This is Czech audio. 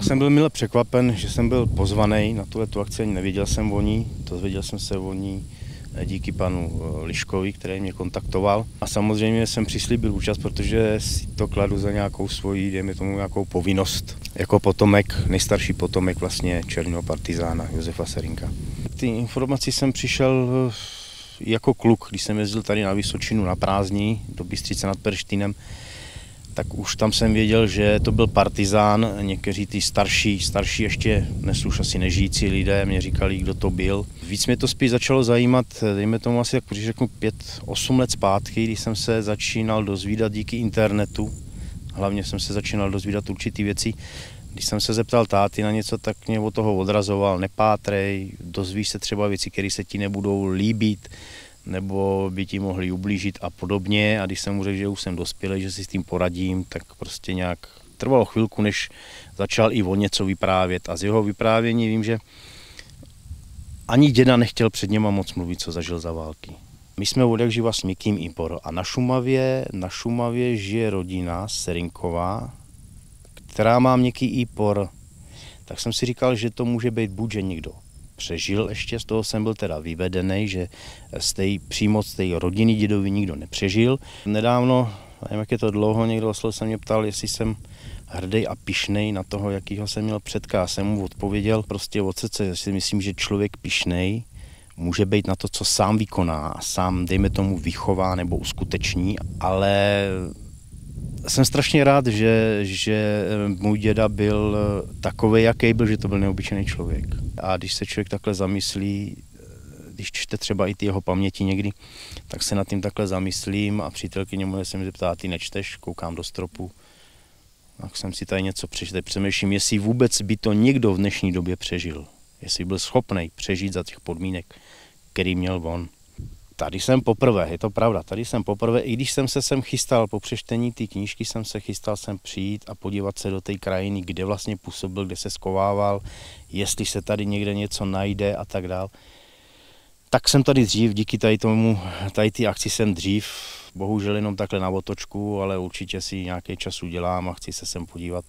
jsem byl mile překvapen, že jsem byl pozvaný na tuto akci, ani nevěděl jsem o ní, dozvěděl jsem se o ní díky panu Liškovi, který mě kontaktoval. A samozřejmě jsem přislíbil účast, protože si to kladu za nějakou svoji, dejme tomu nějakou povinnost, jako potomek, nejstarší potomek vlastně černého partizána Josefa Serynka. Ty informace jsem přišel jako kluk, když jsem jezdil tady na Vysočinu na prázdní do Bystřice nad Perštýnem, tak už tam jsem věděl, že to byl partizán. Někteří ty starší ještě dnes už asi nežijící lidé mě říkali, kdo to byl. Víc mě to spíš začalo zajímat, dejme tomu asi tak řeknu 5-8 let zpátky, když jsem se začínal dozvídat díky internetu. Hlavně jsem se začínal dozvídat určitý věci. Když jsem se zeptal táty na něco, tak mě od toho odrazoval, nepátrej, dozvíš se třeba věci, které se ti nebudou líbit, nebo by ti mohli ublížit a podobně. A když jsem mu řekl, že už jsem dospělý, že si s tím poradím, tak prostě nějak trvalo chvilku, než začal i o něco vyprávět. A z jeho vyprávění vím, že ani děda nechtěl před něma moc mluvit, co zažil za války. My jsme odjakživa s Mikým Impor a na Šumavě žije rodina Serynková, která má měkký Impor. Tak jsem si říkal, že to může být buď, že někdo přežil ještě, z toho jsem byl teda vyvedený, že přímo z té rodiny dědovi nikdo nepřežil. Nedávno, nevím, jak je to dlouho, někdo oslovil se mě ptal, jestli jsem hrdý a pyšnej na toho, jakýho jsem měl předka. Já jsem mu odpověděl prostě od srdce, že si myslím, že člověk pyšnej může být na to, co sám vykoná a sám, dejme tomu, vychová nebo uskuteční, ale jsem strašně rád, že můj děda byl takový, jaký byl, že to byl neobyčejný člověk. A když se člověk takhle zamyslí, když čte třeba i ty jeho paměti někdy, tak se nad tím takhle zamyslím a přítelkyně moje se mi zeptá, ty nečteš, koukám do stropu. Tak jsem si tady něco přečetl, přemýšlím, jestli vůbec by to někdo v dnešní době přežil. Jestli byl schopný přežít za těch podmínek, který měl on. Tady jsem poprvé, je to pravda, tady jsem poprvé, i když jsem se sem chystal po přečtení té knížky, jsem se chystal sem přijít a podívat se do té krajiny, kde vlastně působil, kde se skovával, jestli se tady někde něco najde a tak dál. Tak jsem tady dřív, díky tady té akci jsem dřív, bohužel jenom takhle na otočku, ale určitě si nějaký čas udělám a chci se sem podívat.